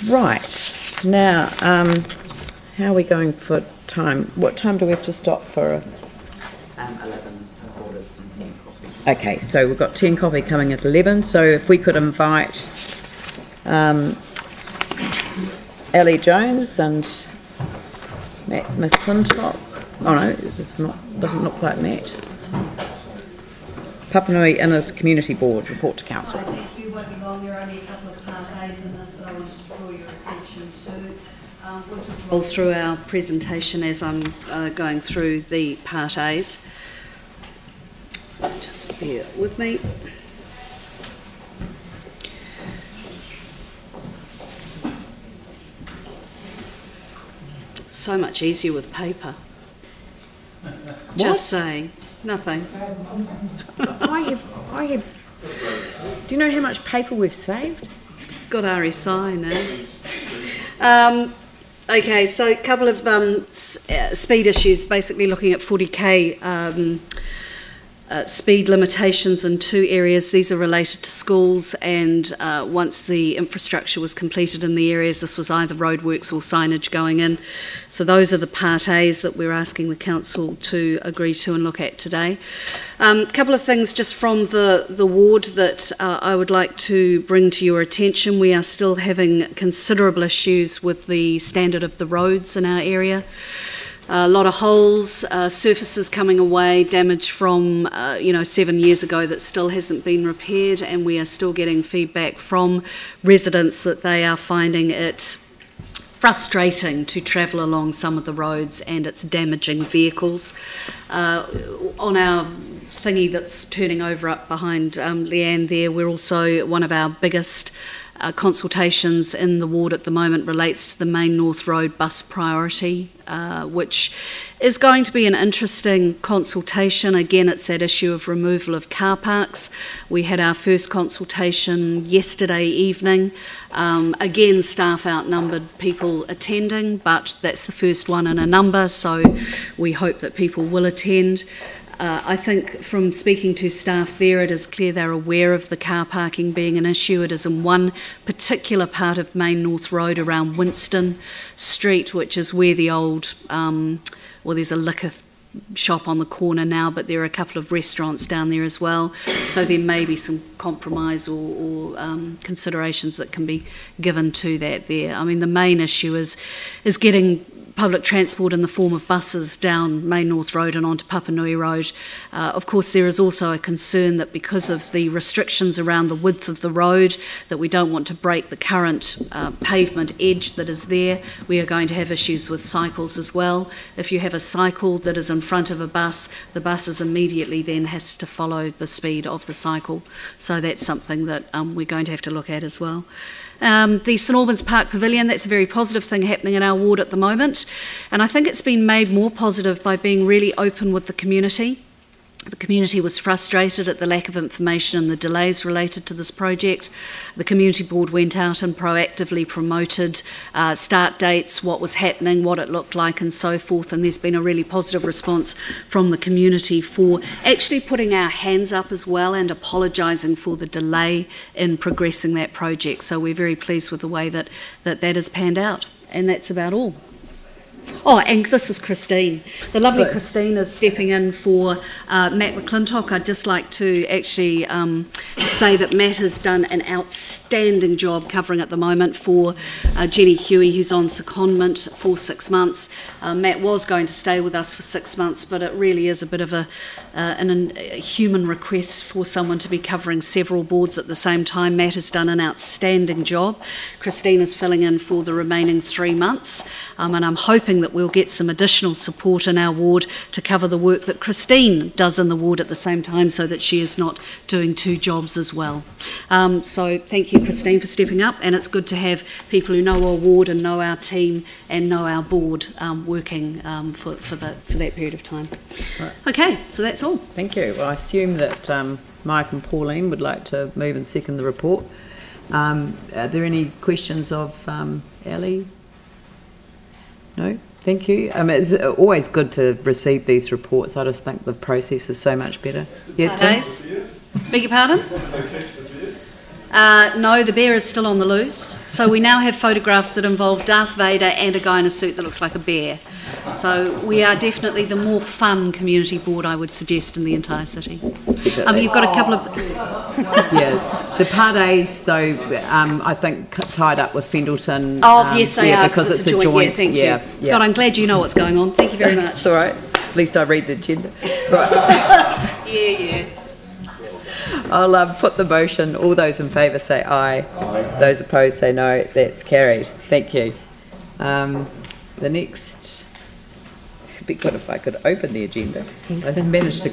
Right, now, how are we going for time? What time do we have to stop for? 11 audits and 10 coffee. Okay, so we've got 10 coffee coming at 11, so if we could invite Ellie Jones and Matt McClintock. Oh no, it's not, doesn't look like Matt. Papanui-Innes Community Board, report to Council. Thank you, won't be long. There are only a couple of part A's in this that I wanted to draw your attention to. We'll just roll through our presentation as I'm going through the part A's. Just bear with me. So much easier with paper. Just saying, nothing. I have. Do you know how much paper we've saved? Got RSI now. Okay, so a couple of speed issues, basically looking at 40k speed limitations in two areas. These are related to schools, and once the infrastructure was completed in the areas, this was either roadworks or signage going in. So those are the part A's that we're asking the council to agree to and look at today. A couple of things just from the ward that I would like to bring to your attention. We are still having considerable issues with the standard of the roads in our area. A lot of holes, surfaces coming away, damage from 7 years ago that still hasn't been repaired, and we are still getting feedback from residents that they are finding it frustrating to travel along some of the roads, and it's damaging vehicles. On our thingy that's turning over up behind Leanne there, we're also, one of our biggest consultations in the ward at the moment relates to the Main North Road bus priority, which is going to be an interesting consultation. Again, it's that issue of removal of car parks. We had our first consultation yesterday evening. Again, staff outnumbered people attending, but that's the first one in a number, so we hope that people will attend. I think from speaking to staff there, it is clear they're aware of the car parking being an issue. It is in one particular part of Main North Road around Winston Street, which is where the old, there's a liquor shop on the corner now, but there are a couple of restaurants down there as well. So there may be some compromise or considerations that can be given to that there. I mean, the main issue is getting public transport in the form of buses down Main North Road and onto Papanui Road. Of course, there is also a concern that because of the restrictions around the width of the road, that we don't want to break the current pavement edge that is there. We are going to have issues with cycles as well. If you have a cycle that is in front of a bus, the bus is immediately then has to follow the speed of the cycle. So that's something that we're going to have to look at as well. The St Albans Park Pavilion, that's a very positive thing happening in our ward at the moment, and I think it's been made more positive by being really open with the community. The community was frustrated at the lack of information and the delays related to this project. The community board went out and proactively promoted start dates, what was happening, what it looked like and so forth, and there's been a really positive response from the community for actually putting our hands up as well and apologising for the delay in progressing that project. So we're very pleased with the way that has panned out, and that's about all. Oh, and this is Christine. The lovely Christine is stepping in for Matt McClintock. I'd just like to actually say that Matt has done an outstanding job covering at the moment for Jenny Huey, who's on secondment for 6 months. Matt was going to stay with us for 6 months, but it really is a bit of a human request for someone to be covering several boards at the same time. Matt has done an outstanding job. Christine is filling in for the remaining 3 months, and I'm hoping that we'll get some additional support in our ward to cover the work that Christine does in the ward at the same time, so that she is not doing 2 jobs as well. So thank you, Christine, for stepping up, and it's good to have people who know our ward and know our team and know our board working for that period of time. Right. Okay, so that's all. Thank you. Well, I assume that Mike and Pauline would like to move and second the report. Are there any questions of Ellie? No? Thank you. It's always good to receive these reports. I just think the process is so much better. Yeah, Tim? Beg your pardon? No, the bear is still on the loose. So we now have photographs that involve Darth Vader and a guy in a suit that looks like a bear. So we are definitely the more fun community board, I would suggest, in the entire city. You've got a couple of... Yeah, the Part A's, though, I think tied up with Fendleton. Oh, yes, they are, because it's a joint. Yeah, thank you. God, I'm glad you know what's going on. Thank you very much. It's all right. At least I read the agenda. Right. Yeah. I'll put the motion. All those in favour say aye. Aye. Those opposed say no. That's carried. Thank you. The next... It'd be good if I could open the agenda. I managed to